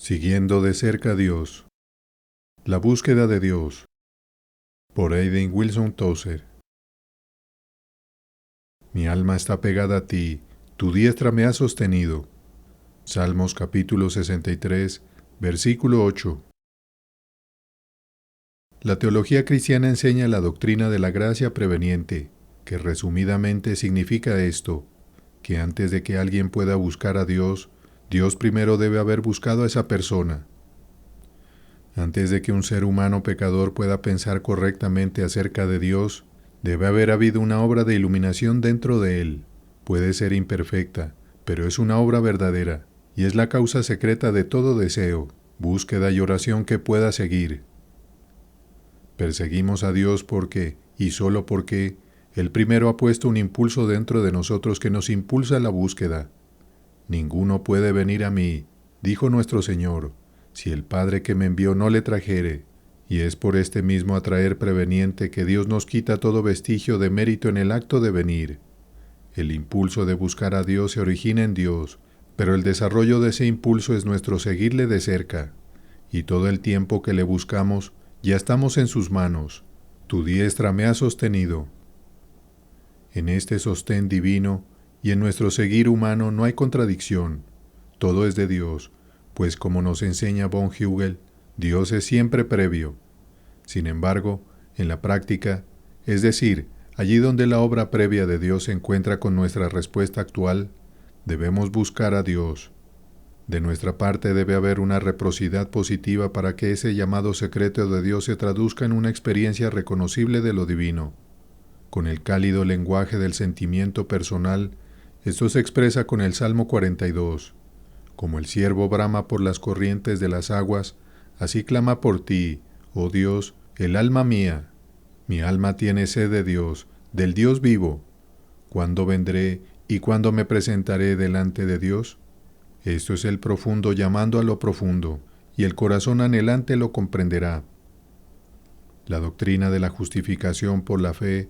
Siguiendo de cerca a Dios. La búsqueda de Dios. Por Aidan Wilson Tozer. Mi alma está pegada a ti, tu diestra me ha sostenido. Salmos capítulo 63, versículo 8. La teología cristiana enseña la doctrina de la gracia preveniente, que resumidamente significa esto, que antes de que alguien pueda buscar a Dios, Dios primero debe haber buscado a esa persona. Antes de que un ser humano pecador pueda pensar correctamente acerca de Dios, debe haber habido una obra de iluminación dentro de él. Puede ser imperfecta, pero es una obra verdadera, y es la causa secreta de todo deseo, búsqueda y oración que pueda seguir. Perseguimos a Dios porque, y solo porque, Él primero ha puesto un impulso dentro de nosotros que nos impulsa a la búsqueda. Ninguno puede venir a mí, dijo nuestro Señor, si el Padre que me envió no le trajere, y es por este mismo atraer preveniente que Dios nos quita todo vestigio de mérito en el acto de venir. El impulso de buscar a Dios se origina en Dios, pero el desarrollo de ese impulso es nuestro seguirle de cerca, y todo el tiempo que le buscamos, ya estamos en sus manos. Tu diestra me ha sostenido. En este sostén divino y en nuestro seguir humano no hay contradicción. Todo es de Dios, pues como nos enseña von Hugel, Dios es siempre previo. Sin embargo, en la práctica, es decir, allí donde la obra previa de Dios se encuentra con nuestra respuesta actual, debemos buscar a Dios. De nuestra parte debe haber una reciprocidad positiva para que ese llamado secreto de Dios se traduzca en una experiencia reconocible de lo divino. Con el cálido lenguaje del sentimiento personal, esto se expresa con el Salmo 42. Como el ciervo brama por las corrientes de las aguas, así clama por ti, oh Dios, el alma mía. Mi alma tiene sed de Dios, del Dios vivo. ¿Cuándo vendré y cuándo me presentaré delante de Dios? Esto es el profundo llamando a lo profundo, y el corazón anhelante lo comprenderá. La doctrina de la justificación por la fe,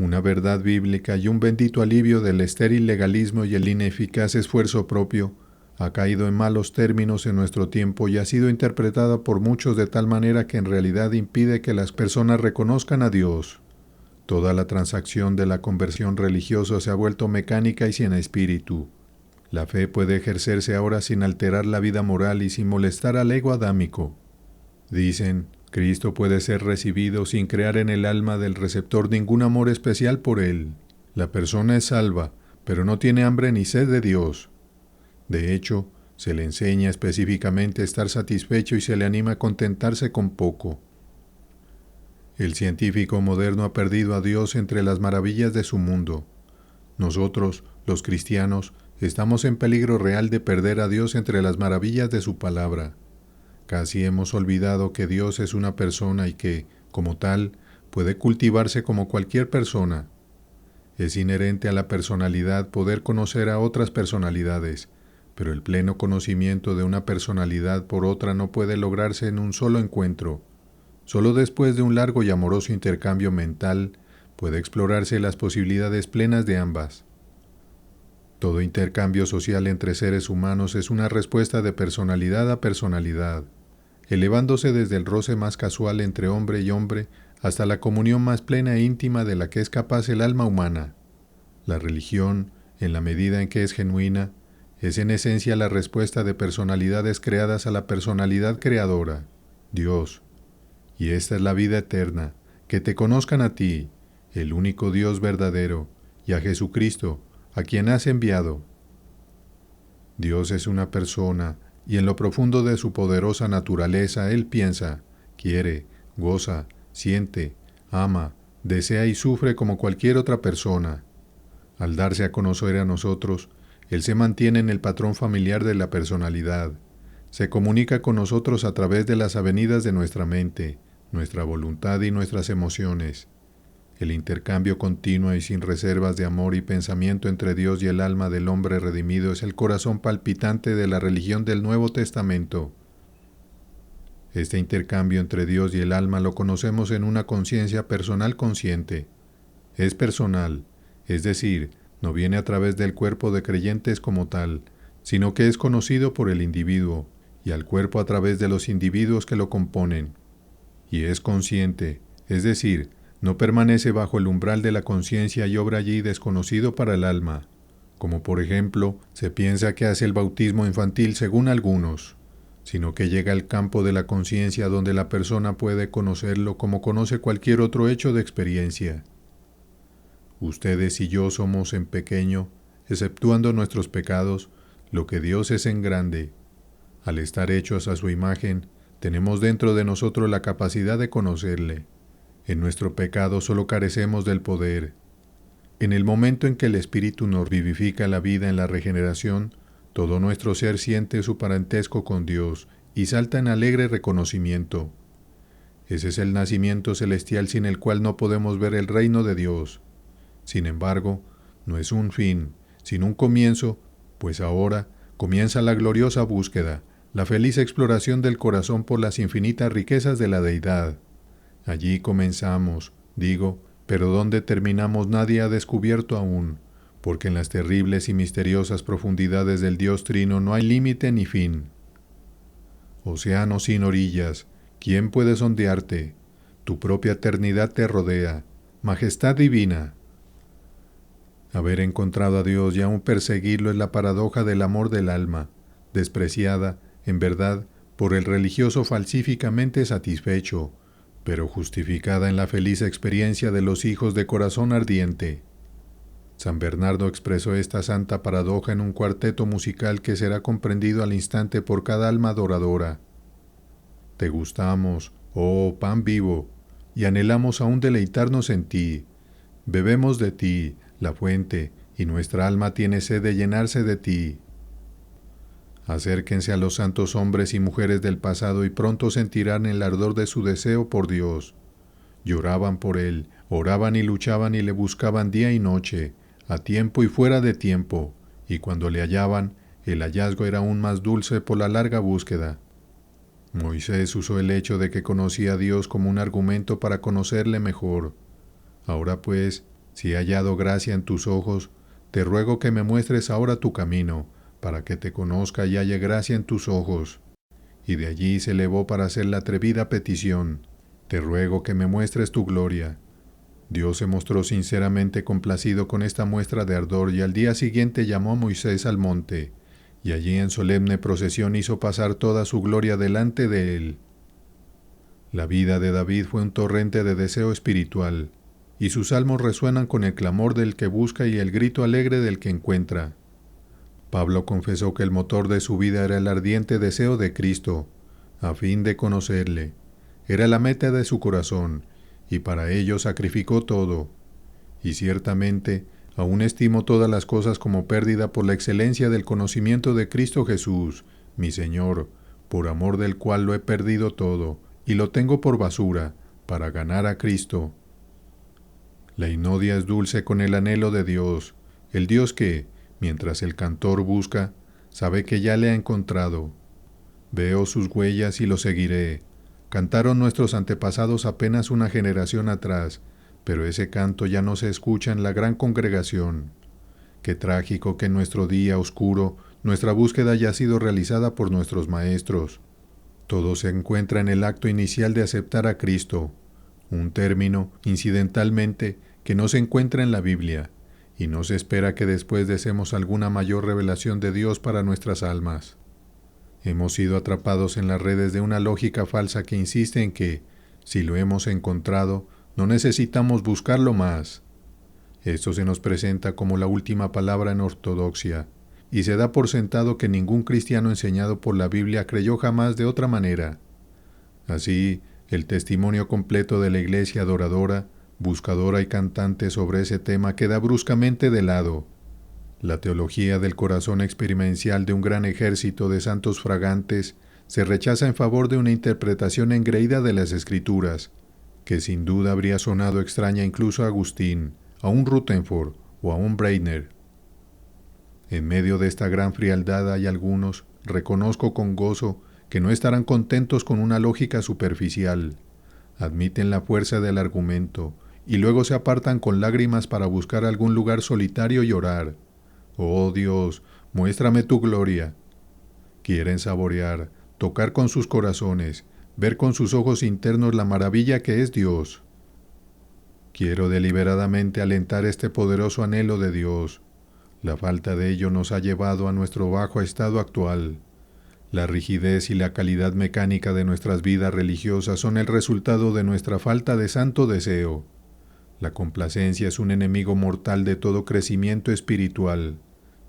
una verdad bíblica y un bendito alivio del estéril legalismo y el ineficaz esfuerzo propio, ha caído en malos términos en nuestro tiempo y ha sido interpretada por muchos de tal manera que en realidad impide que las personas reconozcan a Dios. Toda la transacción de la conversión religiosa se ha vuelto mecánica y sin espíritu. La fe puede ejercerse ahora sin alterar la vida moral y sin molestar al ego adámico. Dicen, Cristo puede ser recibido sin crear en el alma del receptor ningún amor especial por Él. La persona es salva, pero no tiene hambre ni sed de Dios. De hecho, se le enseña específicamente a estar satisfecho y se le anima a contentarse con poco. El científico moderno ha perdido a Dios entre las maravillas de su mundo. Nosotros, los cristianos, estamos en peligro real de perder a Dios entre las maravillas de su palabra. Casi hemos olvidado que Dios es una persona y que, como tal, puede cultivarse como cualquier persona. Es inherente a la personalidad poder conocer a otras personalidades, pero el pleno conocimiento de una personalidad por otra no puede lograrse en un solo encuentro. Solo después de un largo y amoroso intercambio mental puede explorarse las posibilidades plenas de ambas. Todo intercambio social entre seres humanos es una respuesta de personalidad a personalidad, elevándose desde el roce más casual entre hombre y hombre hasta la comunión más plena e íntima de la que es capaz el alma humana. La religión, en la medida en que es genuina, es en esencia la respuesta de personalidades creadas a la personalidad creadora, Dios. Y esta es la vida eterna, que te conozcan a ti, el único Dios verdadero, y a Jesucristo, a quien has enviado. Dios es una persona, y en lo profundo de su poderosa naturaleza Él piensa, quiere, goza, siente, ama, desea y sufre como cualquier otra persona. Al darse a conocer a nosotros, Él se mantiene en el patrón familiar de la personalidad. Se comunica con nosotros a través de las avenidas de nuestra mente, nuestra voluntad y nuestras emociones. El intercambio continuo y sin reservas de amor y pensamiento entre Dios y el alma del hombre redimido es el corazón palpitante de la religión del Nuevo Testamento. Este intercambio entre Dios y el alma lo conocemos en una conciencia personal consciente. Es personal, es decir, no viene a través del cuerpo de creyentes como tal, sino que es conocido por el individuo, y al cuerpo a través de los individuos que lo componen. Y es consciente, es decir, no permanece bajo el umbral de la conciencia y obra allí desconocido para el alma, como por ejemplo se piensa que hace el bautismo infantil según algunos, sino que llega al campo de la conciencia donde la persona puede conocerlo como conoce cualquier otro hecho de experiencia. Ustedes y yo somos en pequeño, exceptuando nuestros pecados, lo que Dios es en grande. Al estar hechos a su imagen, tenemos dentro de nosotros la capacidad de conocerle. En nuestro pecado solo carecemos del poder. En el momento en que el Espíritu nos vivifica la vida en la regeneración, todo nuestro ser siente su parentesco con Dios y salta en alegre reconocimiento. Ese es el nacimiento celestial sin el cual no podemos ver el reino de Dios. Sin embargo, no es un fin, sino un comienzo, pues ahora comienza la gloriosa búsqueda, la feliz exploración del corazón por las infinitas riquezas de la deidad. Allí comenzamos, digo, pero donde terminamos nadie ha descubierto aún, porque en las terribles y misteriosas profundidades del Dios Trino no hay límite ni fin. Océano sin orillas, ¿quién puede sondearte? Tu propia eternidad te rodea, majestad divina. Haber encontrado a Dios y aún perseguirlo es la paradoja del amor del alma, despreciada, en verdad, por el religioso falsíficamente satisfecho, pero justificada en la feliz experiencia de los hijos de corazón ardiente. San Bernardo expresó esta santa paradoja en un cuarteto musical que será comprendido al instante por cada alma adoradora. Te gustamos, oh pan vivo, y anhelamos aún deleitarnos en ti. Bebemos de ti, la fuente, y nuestra alma tiene sed de llenarse de ti. Acérquense a los santos hombres y mujeres del pasado y pronto sentirán el ardor de su deseo por Dios. Lloraban por Él, oraban y luchaban y le buscaban día y noche, a tiempo y fuera de tiempo, y cuando le hallaban, el hallazgo era aún más dulce por la larga búsqueda. Moisés usó el hecho de que conocía a Dios como un argumento para conocerle mejor. Ahora pues, si he hallado gracia en tus ojos, te ruego que me muestres ahora tu camino, para que te conozca y halle gracia en tus ojos. Y de allí se elevó para hacer la atrevida petición, te ruego que me muestres tu gloria. Dios se mostró sinceramente complacido con esta muestra de ardor y al día siguiente llamó a Moisés al monte, y allí en solemne procesión hizo pasar toda su gloria delante de él. La vida de David fue un torrente de deseo espiritual, y sus salmos resuenan con el clamor del que busca y el grito alegre del que encuentra. Pablo confesó que el motor de su vida era el ardiente deseo de Cristo, a fin de conocerle. Era la meta de su corazón, y para ello sacrificó todo. Y ciertamente, aún estimo todas las cosas como pérdida por la excelencia del conocimiento de Cristo Jesús, mi Señor, por amor del cual lo he perdido todo, y lo tengo por basura, para ganar a Cristo. La inodia es dulce con el anhelo de Dios, el Dios que, mientras el cantor busca, sabe que ya le ha encontrado. Veo sus huellas y lo seguiré. Cantaron nuestros antepasados apenas una generación atrás, pero ese canto ya no se escucha en la gran congregación. Qué trágico que en nuestro día oscuro nuestra búsqueda haya sido realizada por nuestros maestros. Todo se encuentra en el acto inicial de aceptar a Cristo, un término, incidentalmente, que no se encuentra en la Biblia, y no se espera que después deseemos alguna mayor revelación de Dios para nuestras almas. Hemos sido atrapados en las redes de una lógica falsa que insiste en que, si lo hemos encontrado, no necesitamos buscarlo más. Esto se nos presenta como la última palabra en ortodoxia, y se da por sentado que ningún cristiano enseñado por la Biblia creyó jamás de otra manera. Así, el testimonio completo de la Iglesia adoradora, buscadora y cantante sobre ese tema queda bruscamente de lado. La teología del corazón experiencial de un gran ejército de santos fragantes se rechaza en favor de una interpretación engreída de las Escrituras, que sin duda habría sonado extraña incluso a Agustín, a un Rutherford o a un Breitner. En medio de esta gran frialdad hay algunos, reconozco con gozo, que no estarán contentos con una lógica superficial. Admiten la fuerza del argumento, y luego se apartan con lágrimas para buscar algún lugar solitario y orar. Oh Dios, muéstrame tu gloria. Quieren saborear, tocar con sus corazones, ver con sus ojos internos la maravilla que es Dios. Quiero deliberadamente alentar este poderoso anhelo de Dios. La falta de ello nos ha llevado a nuestro bajo estado actual. La rigidez y la calidad mecánica de nuestras vidas religiosas son el resultado de nuestra falta de santo deseo. La complacencia es un enemigo mortal de todo crecimiento espiritual.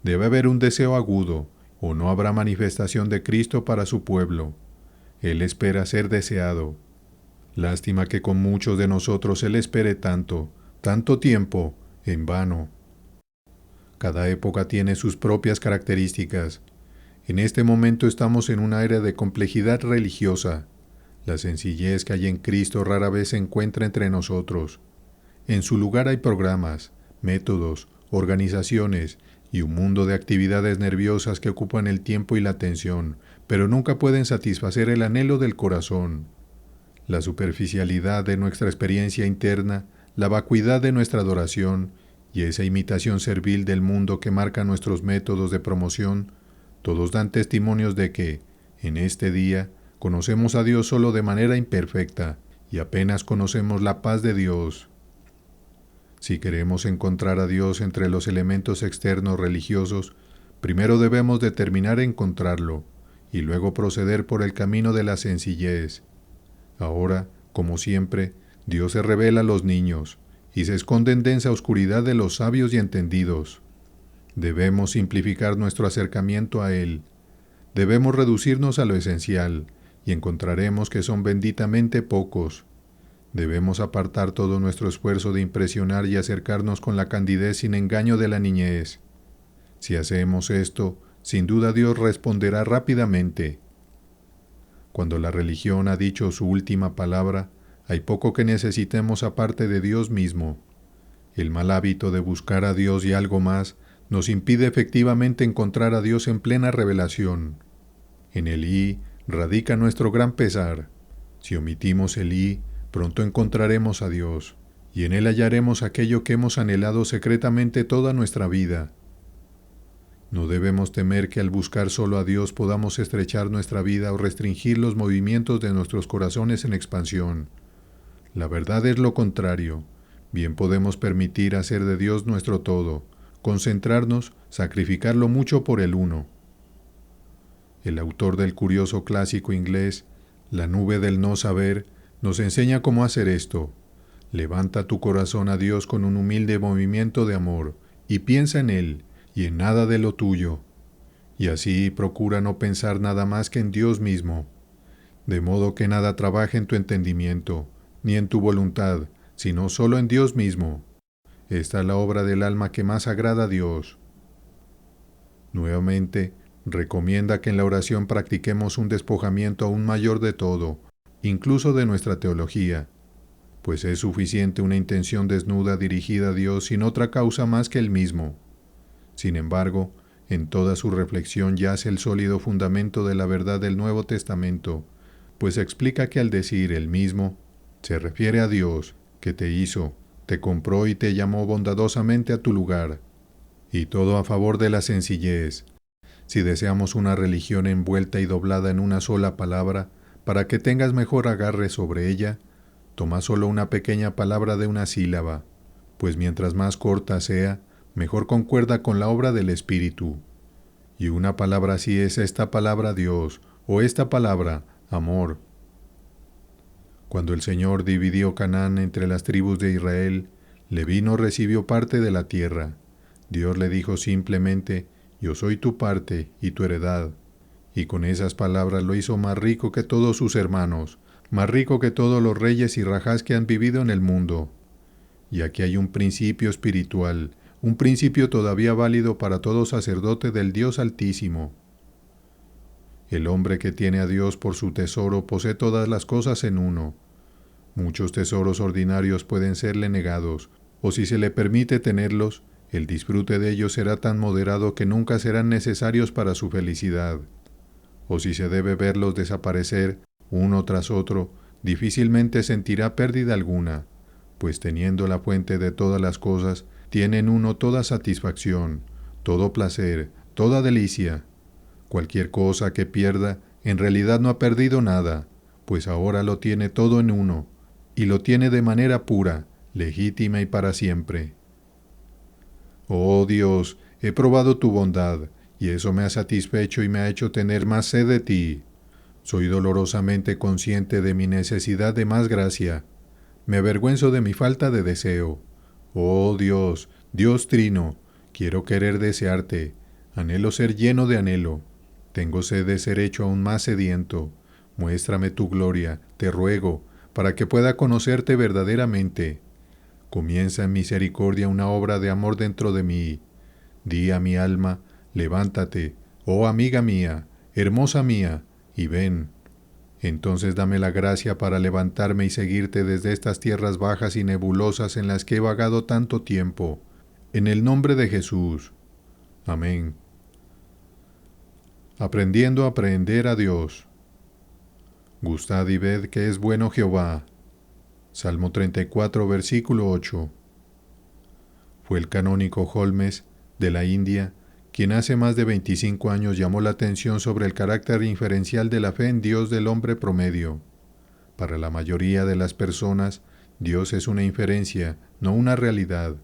Debe haber un deseo agudo, o no habrá manifestación de Cristo para su pueblo. Él espera ser deseado. Lástima que con muchos de nosotros Él espere tanto tiempo, en vano. Cada época tiene sus propias características. En este momento estamos en una era de complejidad religiosa. La sencillez que hay en Cristo rara vez se encuentra entre nosotros. En su lugar hay programas, métodos, organizaciones y un mundo de actividades nerviosas que ocupan el tiempo y la atención, pero nunca pueden satisfacer el anhelo del corazón. La superficialidad de nuestra experiencia interna, la vacuidad de nuestra adoración y esa imitación servil del mundo que marca nuestros métodos de promoción, todos dan testimonios de que, en este día, conocemos a Dios solo de manera imperfecta y apenas conocemos la paz de Dios. Si queremos encontrar a Dios entre los elementos externos religiosos, primero debemos determinar encontrarlo y luego proceder por el camino de la sencillez. Ahora, como siempre, Dios se revela a los niños y se esconde en densa oscuridad de los sabios y entendidos. Debemos simplificar nuestro acercamiento a Él. Debemos reducirnos a lo esencial y encontraremos que son benditamente pocos. Debemos apartar todo nuestro esfuerzo de impresionar y acercarnos con la candidez sin engaño de la niñez. Si hacemos esto, sin duda Dios responderá rápidamente. Cuando la religión ha dicho su última palabra, hay poco que necesitemos aparte de Dios mismo. El mal hábito de buscar a Dios y algo más nos impide efectivamente encontrar a Dios en plena revelación. En el I radica nuestro gran pesar. Si omitimos el I, pronto encontraremos a Dios, y en Él hallaremos aquello que hemos anhelado secretamente toda nuestra vida. No debemos temer que al buscar solo a Dios podamos estrechar nuestra vida o restringir los movimientos de nuestros corazones en expansión. La verdad es lo contrario. Bien podemos permitir hacer de Dios nuestro todo, concentrarnos, sacrificarlo mucho por el uno. El autor del curioso clásico inglés, La nube del no saber, nos enseña cómo hacer esto. Levanta tu corazón a Dios con un humilde movimiento de amor y piensa en Él y en nada de lo tuyo. Y así procura no pensar nada más que en Dios mismo, de modo que nada trabaje en tu entendimiento, ni en tu voluntad, sino solo en Dios mismo. Esta es la obra del alma que más agrada a Dios. Nuevamente, recomienda que en la oración practiquemos un despojamiento aún mayor de todo, incluso de nuestra teología, pues es suficiente una intención desnuda dirigida a Dios sin otra causa más que Él mismo. Sin embargo, en toda su reflexión yace el sólido fundamento de la verdad del Nuevo Testamento, pues explica que al decir Él mismo, se refiere a Dios, que te hizo, te compró y te llamó bondadosamente a tu lugar, y todo a favor de la sencillez. Si deseamos una religión envuelta y doblada en una sola palabra, para que tengas mejor agarre sobre ella, toma solo una pequeña palabra de una sílaba, pues mientras más corta sea, mejor concuerda con la obra del Espíritu. Y una palabra así es esta palabra Dios, o esta palabra amor. Cuando el Señor dividió Canaán entre las tribus de Israel, Leví no recibió parte de la tierra. Dios le dijo simplemente, yo soy tu parte y tu heredad. Y con esas palabras lo hizo más rico que todos sus hermanos, más rico que todos los reyes y rajás que han vivido en el mundo. Y aquí hay un principio espiritual, un principio todavía válido para todo sacerdote del Dios Altísimo. El hombre que tiene a Dios por su tesoro posee todas las cosas en uno. Muchos tesoros ordinarios pueden serle negados, o si se le permite tenerlos, el disfrute de ellos será tan moderado que nunca serán necesarios para su felicidad. O si se debe verlos desaparecer, uno tras otro, difícilmente sentirá pérdida alguna, pues teniendo la fuente de todas las cosas, tiene en uno toda satisfacción, todo placer, toda delicia. Cualquier cosa que pierda En realidad no ha perdido nada, pues ahora lo tiene todo en uno, y lo tiene de manera pura, legítima y para siempre. Oh Dios, he probado tu bondad, y eso me ha satisfecho y me ha hecho tener más sed de ti. Soy dolorosamente consciente de mi necesidad de más gracia. Me avergüenzo de mi falta de deseo. Oh Dios, Dios Trino, quiero querer desearte. Anhelo ser lleno de anhelo. Tengo sed de ser hecho aún más sediento. Muéstrame tu gloria, te ruego, para que pueda conocerte verdaderamente. Comienza en misericordia una obra de amor dentro de mí. Di a mi alma, levántate, oh amiga mía, hermosa mía, y ven. Entonces dame la gracia para levantarme y seguirte desde estas tierras bajas y nebulosas en las que he vagado tanto tiempo. En el nombre de Jesús. Amén. Aprendiendo a aprender a Dios. Gustad y ved que es bueno Jehová. Salmo 34, versículo 8. Fue el canónigo Holmes, de la India, quien hace más de 25 años llamó la atención sobre el carácter inferencial de la fe en Dios del hombre promedio. Para la mayoría de las personas, Dios es una inferencia, no una realidad.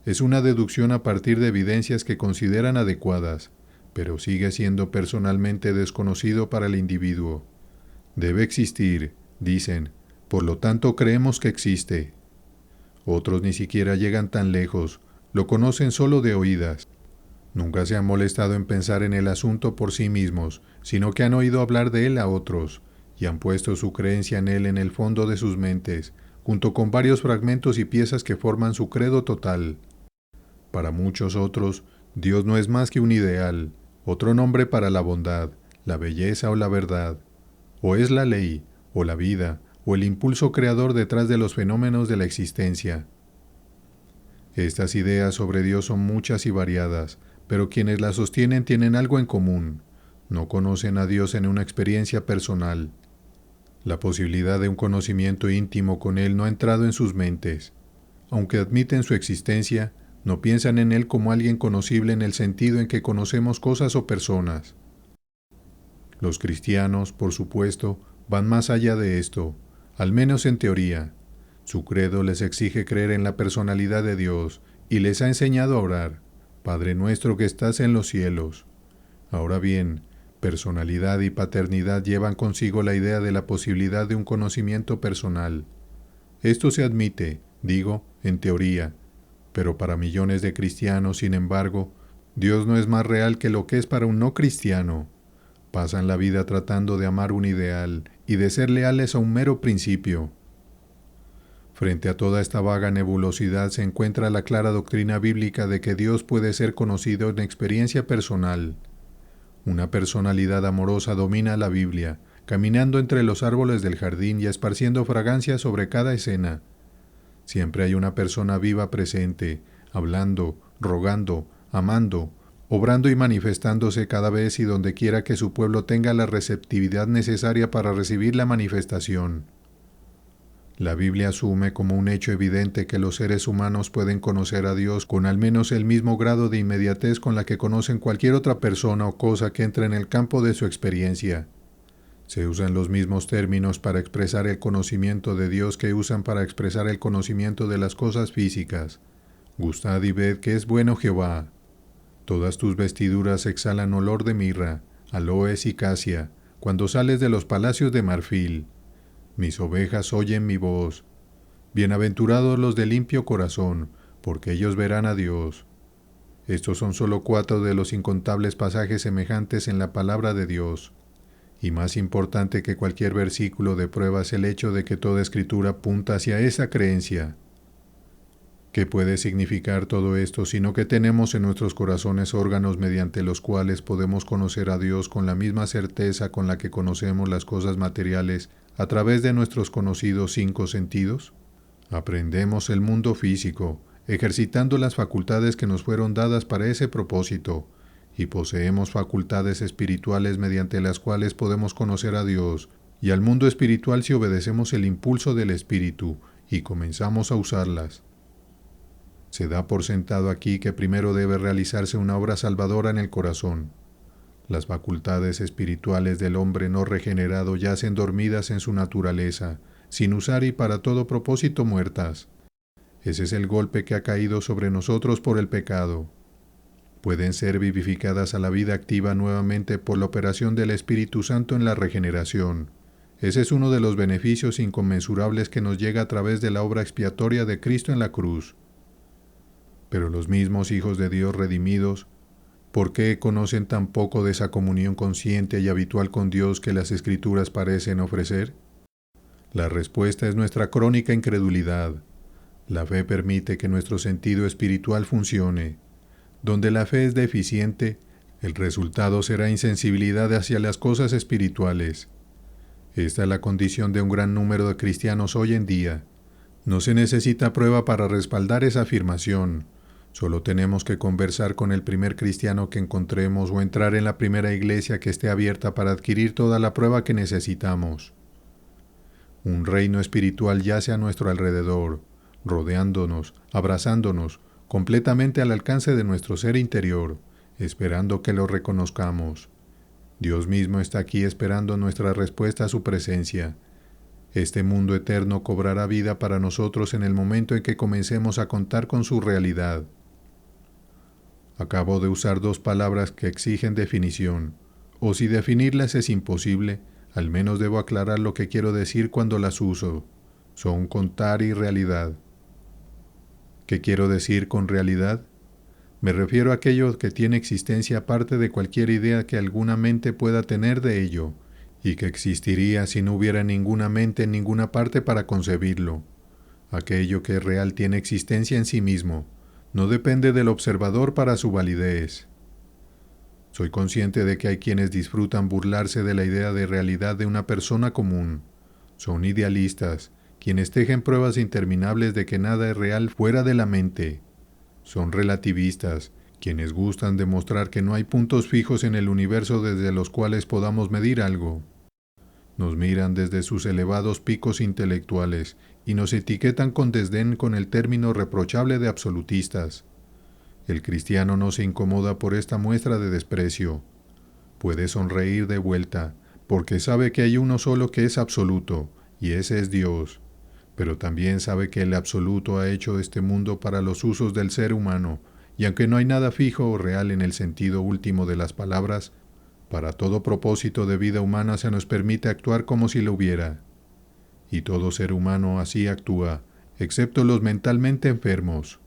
Es una deducción a partir de evidencias que consideran adecuadas, pero sigue siendo personalmente desconocido para el individuo. Debe existir, dicen, por lo tanto creemos que existe. Otros ni siquiera llegan tan lejos, lo conocen solo de oídas. Nunca se han molestado en pensar en el asunto por sí mismos, sino que han oído hablar de él a otros, y han puesto su creencia en él en el fondo de sus mentes, junto con varios fragmentos y piezas que forman su credo total. Para muchos otros, Dios no es más que un ideal, otro nombre para la bondad, la belleza o la verdad. O es la ley, o la vida, o el impulso creador detrás de los fenómenos de la existencia. Estas ideas sobre Dios son muchas y variadas, pero quienes las sostienen tienen algo en común. No conocen a Dios en una experiencia personal. La posibilidad de un conocimiento íntimo con Él no ha entrado en sus mentes. Aunque admiten su existencia, no piensan en Él como alguien conocible en el sentido en que conocemos cosas o personas. Los cristianos, por supuesto, van más allá de esto, al menos en teoría. Su credo les exige creer en la personalidad de Dios y les ha enseñado a orar, Padre nuestro que estás en los cielos. Ahora bien, personalidad y paternidad llevan consigo la idea de la posibilidad de un conocimiento personal. Esto se admite, digo, en teoría, pero para millones de cristianos, sin embargo, Dios no es más real que lo que es para un no cristiano. Pasan la vida tratando de amar un ideal y de ser leales a un mero principio. Frente a toda esta vaga nebulosidad se encuentra la clara doctrina bíblica de que Dios puede ser conocido en experiencia personal. Una personalidad amorosa domina la Biblia, caminando entre los árboles del jardín y esparciendo fragancias sobre cada escena. Siempre hay una persona viva presente, hablando, rogando, amando, obrando y manifestándose cada vez y donde quiera que su pueblo tenga la receptividad necesaria para recibir la manifestación. La Biblia asume como un hecho evidente que los seres humanos pueden conocer a Dios con al menos el mismo grado de inmediatez con la que conocen cualquier otra persona o cosa que entre en el campo de su experiencia. Se usan los mismos términos para expresar el conocimiento de Dios que usan para expresar el conocimiento de las cosas físicas. Gustad y ved que es bueno Jehová. Todas tus vestiduras exhalan olor de mirra, aloes y casia, cuando sales de los palacios de marfil. Mis ovejas oyen mi voz. Bienaventurados los de limpio corazón, porque ellos verán a Dios. Estos son solo 4 de los incontables pasajes semejantes en la palabra de Dios. Y más importante que cualquier versículo de prueba es el hecho de que toda escritura apunta hacia esa creencia. ¿Qué puede significar todo esto sino que tenemos en nuestros corazones órganos mediante los cuales podemos conocer a Dios con la misma certeza con la que conocemos las cosas materiales a través de nuestros conocidos 5 sentidos? Aprendemos el mundo físico, ejercitando las facultades que nos fueron dadas para ese propósito, y poseemos facultades espirituales mediante las cuales podemos conocer a Dios y al mundo espiritual si obedecemos el impulso del Espíritu y comenzamos a usarlas. Se da por sentado aquí que primero debe realizarse una obra salvadora en el corazón. Las facultades espirituales del hombre no regenerado yacen dormidas en su naturaleza, sin usar y para todo propósito muertas. Ese es el golpe que ha caído sobre nosotros por el pecado. Pueden ser vivificadas a la vida activa nuevamente por la operación del Espíritu Santo en la regeneración. Ese es uno de los beneficios inconmensurables que nos llega a través de la obra expiatoria de Cristo en la cruz. Pero los mismos hijos de Dios redimidos, ¿por qué conocen tan poco de esa comunión consciente y habitual con Dios que las Escrituras parecen ofrecer? La respuesta es nuestra crónica incredulidad. La fe permite que nuestro sentido espiritual funcione. Donde la fe es deficiente, el resultado será insensibilidad hacia las cosas espirituales. Esta es la condición de un gran número de cristianos hoy en día. No se necesita prueba para respaldar esa afirmación. Solo tenemos que conversar con el primer cristiano que encontremos o entrar en la primera iglesia que esté abierta para adquirir toda la prueba que necesitamos. Un reino espiritual yace a nuestro alrededor, rodeándonos, abrazándonos, completamente al alcance de nuestro ser interior, esperando que lo reconozcamos. Dios mismo está aquí esperando nuestra respuesta a su presencia. Este mundo eterno cobrará vida para nosotros en el momento en que comencemos a contar con su realidad. Acabo de usar dos palabras que exigen definición, o si definirlas es imposible, al menos debo aclarar lo que quiero decir cuando las uso. Son contar y realidad. ¿Qué quiero decir con realidad? Me refiero a aquello que tiene existencia aparte de cualquier idea que alguna mente pueda tener de ello, y que existiría si no hubiera ninguna mente en ninguna parte para concebirlo. Aquello que es real tiene existencia en sí mismo, no depende del observador para su validez. Soy consciente de que hay quienes disfrutan burlarse de la idea de realidad de una persona común. Son idealistas, quienes tejen pruebas interminables de que nada es real fuera de la mente. Son relativistas, quienes gustan demostrar que no hay puntos fijos en el universo desde los cuales podamos medir algo. Nos miran desde sus elevados picos intelectuales y nos etiquetan con desdén con el término reprochable de absolutistas. El cristiano no se incomoda por esta muestra de desprecio. Puede sonreír de vuelta, porque sabe que hay uno solo que es absoluto, y ese es Dios. Pero también sabe que el absoluto ha hecho este mundo para los usos del ser humano, y aunque no hay nada fijo o real en el sentido último de las palabras, para todo propósito de vida humana se nos permite actuar como si lo hubiera. Y todo ser humano así actúa, excepto los mentalmente enfermos.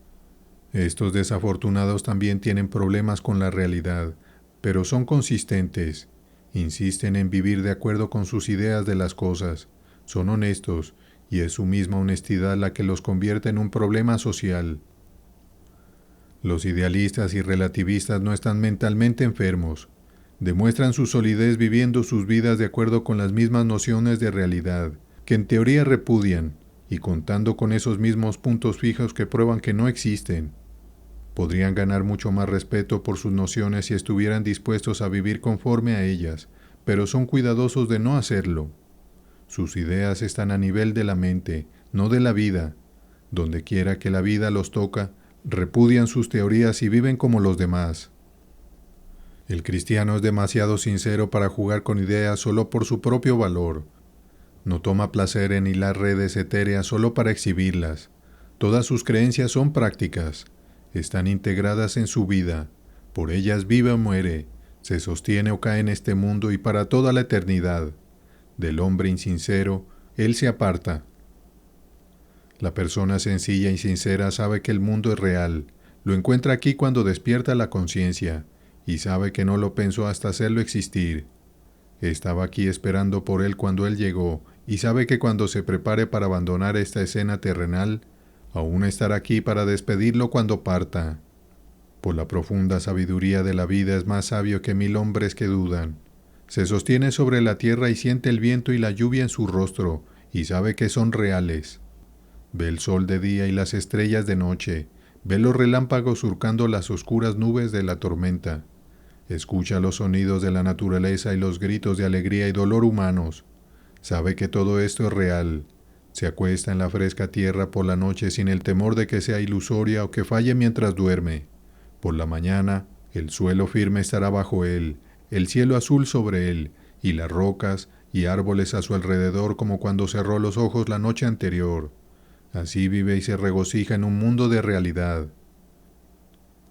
Estos desafortunados también tienen problemas con la realidad, pero son consistentes. Insisten en vivir de acuerdo con sus ideas de las cosas. Son honestos, y es su misma honestidad la que los convierte en un problema social. Los idealistas y relativistas no están mentalmente enfermos. Demuestran su solidez viviendo sus vidas de acuerdo con las mismas nociones de realidad, que en teoría repudian, y contando con esos mismos puntos fijos que prueban que no existen. Podrían ganar mucho más respeto por sus nociones si estuvieran dispuestos a vivir conforme a ellas, pero son cuidadosos de no hacerlo. Sus ideas están a nivel de la mente, no de la vida. Donde quiera que la vida los toca, repudian sus teorías y viven como los demás. El cristiano es demasiado sincero para jugar con ideas solo por su propio valor. No toma placer en hilar redes etéreas solo para exhibirlas. Todas sus creencias son prácticas. Están integradas en su vida. Por ellas vive o muere. Se sostiene o cae en este mundo y para toda la eternidad. Del hombre insincero, él se aparta. La persona sencilla y sincera sabe que el mundo es real. Lo encuentra aquí cuando despierta la conciencia. Y sabe que no lo pensó hasta hacerlo existir. Estaba aquí esperando por él cuando él llegó, y sabe que cuando se prepare para abandonar esta escena terrenal, aún estará aquí para despedirlo cuando parta. Por la profunda sabiduría de la vida es más sabio que 1000 hombres que dudan. Se sostiene sobre la tierra y siente el viento y la lluvia en su rostro, y sabe que son reales. Ve el sol de día y las estrellas de noche, ve los relámpagos surcando las oscuras nubes de la tormenta. Escucha los sonidos de la naturaleza y los gritos de alegría y dolor humanos. Sabe que todo esto es real. Se acuesta en la fresca tierra por la noche sin el temor de que sea ilusoria o que falle mientras duerme. Por la mañana, el suelo firme estará bajo él, el cielo azul sobre él, y las rocas y árboles a su alrededor como cuando cerró los ojos la noche anterior. Así vive y se regocija en un mundo de realidad.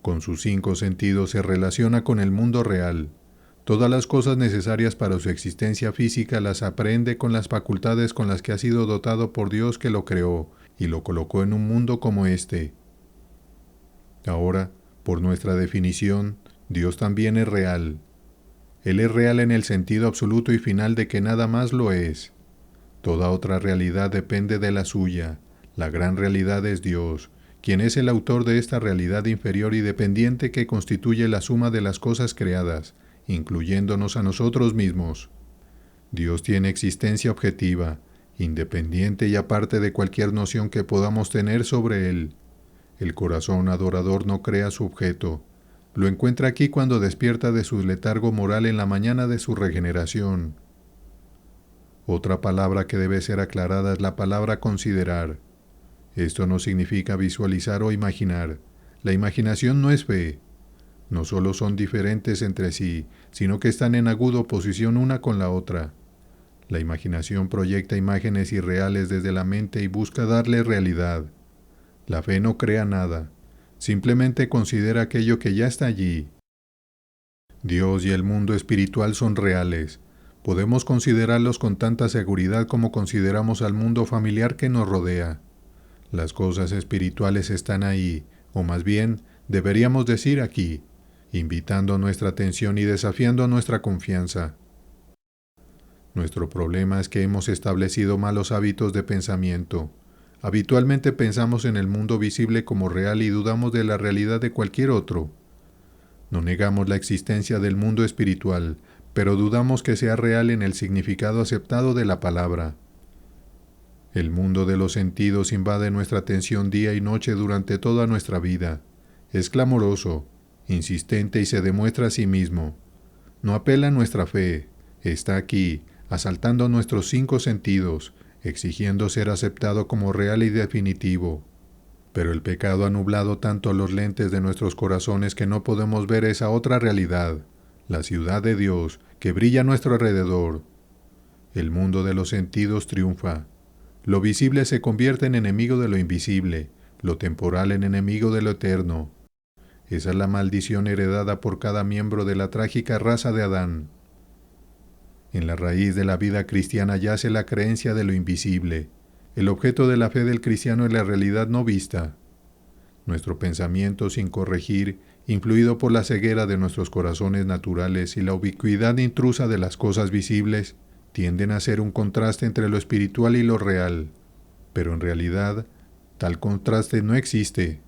Con sus 5 sentidos se relaciona con el mundo real. Todas las cosas necesarias para su existencia física las aprende con las facultades con las que ha sido dotado por Dios que lo creó y lo colocó en un mundo como este. Ahora, por nuestra definición, Dios también es real. Él es real en el sentido absoluto y final de que nada más lo es. Toda otra realidad depende de la suya. La gran realidad es Dios, quien es el autor de esta realidad inferior y dependiente que constituye la suma de las cosas creadas, incluyéndonos a nosotros mismos. Dios tiene existencia objetiva, independiente y aparte de cualquier noción que podamos tener sobre Él. El corazón adorador no crea su objeto. Lo encuentra aquí cuando despierta de su letargo moral en la mañana de su regeneración. Otra palabra que debe ser aclarada es la palabra considerar. Esto no significa visualizar o imaginar. La imaginación no es fe. No solo son diferentes entre sí, sino que están en aguda oposición una con la otra. La imaginación proyecta imágenes irreales desde la mente y busca darle realidad. La fe no crea nada, simplemente considera aquello que ya está allí. Dios y el mundo espiritual son reales. Podemos considerarlos con tanta seguridad como consideramos al mundo familiar que nos rodea. Las cosas espirituales están ahí, o más bien, deberíamos decir aquí, invitando nuestra atención y desafiando nuestra confianza. Nuestro problema es que hemos establecido malos hábitos de pensamiento. Habitualmente pensamos en el mundo visible como real y dudamos de la realidad de cualquier otro. No negamos la existencia del mundo espiritual, pero dudamos que sea real en el significado aceptado de la palabra. El mundo de los sentidos invade nuestra atención día y noche durante toda nuestra vida. Es clamoroso, insistente y se demuestra a sí mismo. No apela a nuestra fe, está aquí, asaltando nuestros 5 sentidos, exigiendo ser aceptado como real y definitivo. Pero el pecado ha nublado tanto los lentes de nuestros corazones que no podemos ver esa otra realidad, la ciudad de Dios, que brilla a nuestro alrededor. El mundo de los sentidos triunfa. Lo visible se convierte en enemigo de lo invisible, lo temporal en enemigo de lo eterno. Esa es la maldición heredada por cada miembro de la trágica raza de Adán. En la raíz de la vida cristiana yace la creencia de lo invisible. El objeto de la fe del cristiano es la realidad no vista. Nuestro pensamiento sin corregir, influido por la ceguera de nuestros corazones naturales y la ubicuidad intrusa de las cosas visibles, tienden a ser un contraste entre lo espiritual y lo real. Pero en realidad, tal contraste no existe.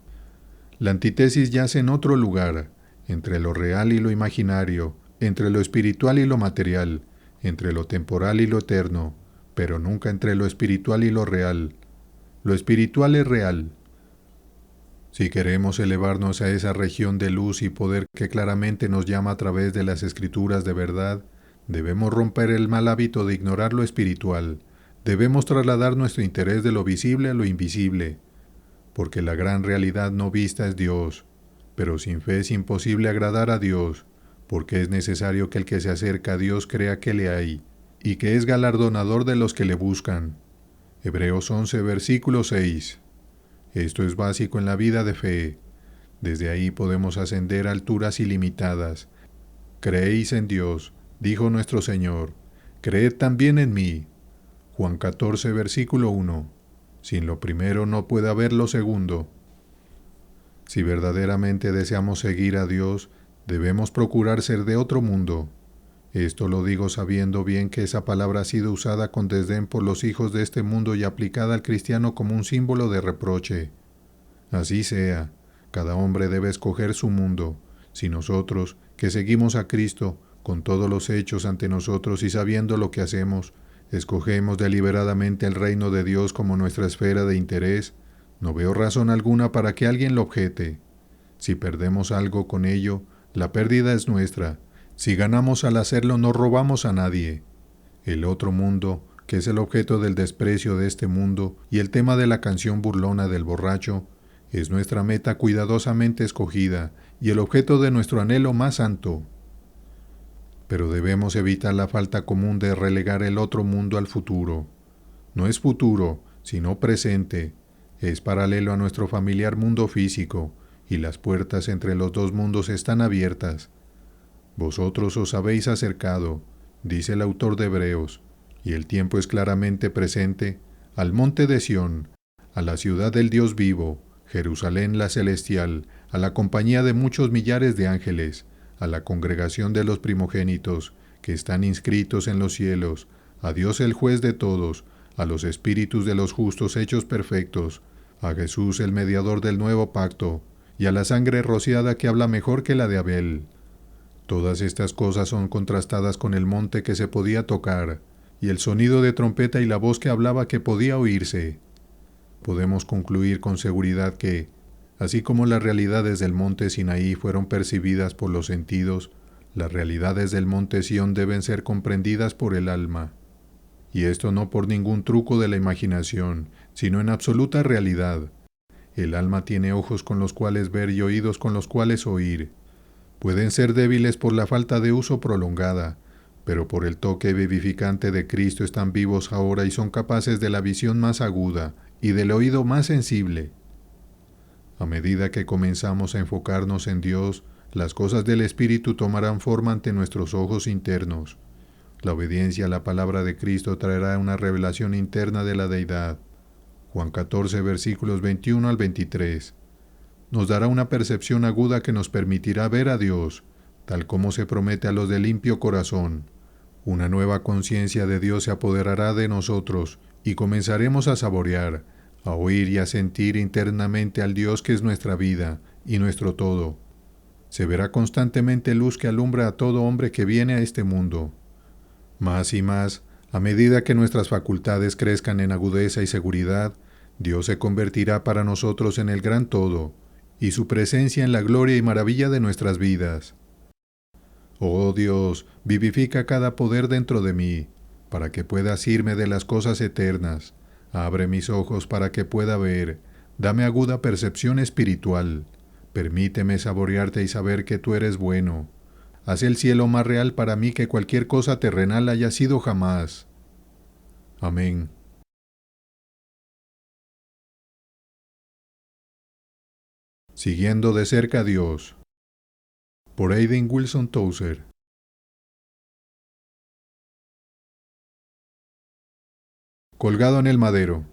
La antítesis yace en otro lugar, entre lo real y lo imaginario, entre lo espiritual y lo material, entre lo temporal y lo eterno, pero nunca entre lo espiritual y lo real. Lo espiritual es real. Si queremos elevarnos a esa región de luz y poder que claramente nos llama a través de las escrituras de verdad, debemos romper el mal hábito de ignorar lo espiritual. Debemos trasladar nuestro interés de lo visible a lo invisible, porque la gran realidad no vista es Dios. Pero sin fe es imposible agradar a Dios, porque es necesario que el que se acerca a Dios crea que le hay, y que es galardonador de los que le buscan. Hebreos 11, versículo 6. Esto es básico en la vida de fe. Desde ahí podemos ascender a alturas ilimitadas. Creéis en Dios, dijo nuestro Señor. Creed también en mí. Juan 14, versículo 1. Sin lo primero no puede haber lo segundo. Si verdaderamente deseamos seguir a Dios, debemos procurar ser de otro mundo. Esto lo digo sabiendo bien que esa palabra ha sido usada con desdén por los hijos de este mundo y aplicada al cristiano como un símbolo de reproche. Así sea, cada hombre debe escoger su mundo. Si nosotros, que seguimos a Cristo, con todos los hechos ante nosotros y sabiendo lo que hacemos, escogemos deliberadamente el reino de Dios como nuestra esfera de interés, no veo razón alguna para que alguien lo objete. Si perdemos algo con ello, la pérdida es nuestra. Si ganamos al hacerlo, no robamos a nadie. El otro mundo, que es el objeto del desprecio de este mundo y el tema de la canción burlona del borracho, es nuestra meta cuidadosamente escogida y el objeto de nuestro anhelo más santo. pero debemos evitar la falta común de relegar el otro mundo al futuro. No es futuro, sino presente. Es paralelo a nuestro familiar mundo físico, y las puertas entre los dos mundos están abiertas. Vosotros os habéis acercado, dice el autor de Hebreos, y el tiempo es claramente presente, al monte de Sión, a la ciudad del Dios vivo, Jerusalén la celestial, a la compañía de muchos millares de ángeles, a la congregación de los primogénitos, que están inscritos en los cielos, a Dios el juez de todos, a los espíritus de los justos hechos perfectos, a Jesús el mediador del nuevo pacto, y a la sangre rociada que habla mejor que la de Abel. Todas estas cosas son contrastadas con el monte que se podía tocar, y el sonido de trompeta y la voz que hablaba que podía oírse. Podemos concluir con seguridad que, así como las realidades del monte Sinaí fueron percibidas por los sentidos, las realidades del monte Sión deben ser comprendidas por el alma. Y esto no por ningún truco de la imaginación, sino en absoluta realidad. El alma tiene ojos con los cuales ver y oídos con los cuales oír. Pueden ser débiles por la falta de uso prolongada, pero por el toque vivificante de Cristo están vivos ahora y son capaces de la visión más aguda y del oído más sensible. A medida que comenzamos a enfocarnos en Dios, las cosas del Espíritu tomarán forma ante nuestros ojos internos. La obediencia a la palabra de Cristo traerá una revelación interna de la Deidad. Juan 14, versículos 21 al 23. Nos dará una percepción aguda que nos permitirá ver a Dios, tal como se promete a los de limpio corazón. Una nueva conciencia de Dios se apoderará de nosotros y comenzaremos a saborear, a oír y a sentir internamente al Dios que es nuestra vida y nuestro todo. Se verá constantemente luz que alumbra a todo hombre que viene a este mundo. Más y más, a medida que nuestras facultades crezcan en agudeza y seguridad, Dios se convertirá para nosotros en el gran todo, y su presencia en la gloria y maravilla de nuestras vidas. Oh Dios, vivifica cada poder dentro de mí, para que pueda asirme de las cosas eternas. Abre mis ojos para que pueda ver. Dame aguda percepción espiritual. Permíteme saborearte y saber que tú eres bueno. Haz el cielo más real para mí que cualquier cosa terrenal haya sido jamás. Amén. Siguiendo de cerca a Dios. Por Aidan Wilson Tozer. Colgado en el madero.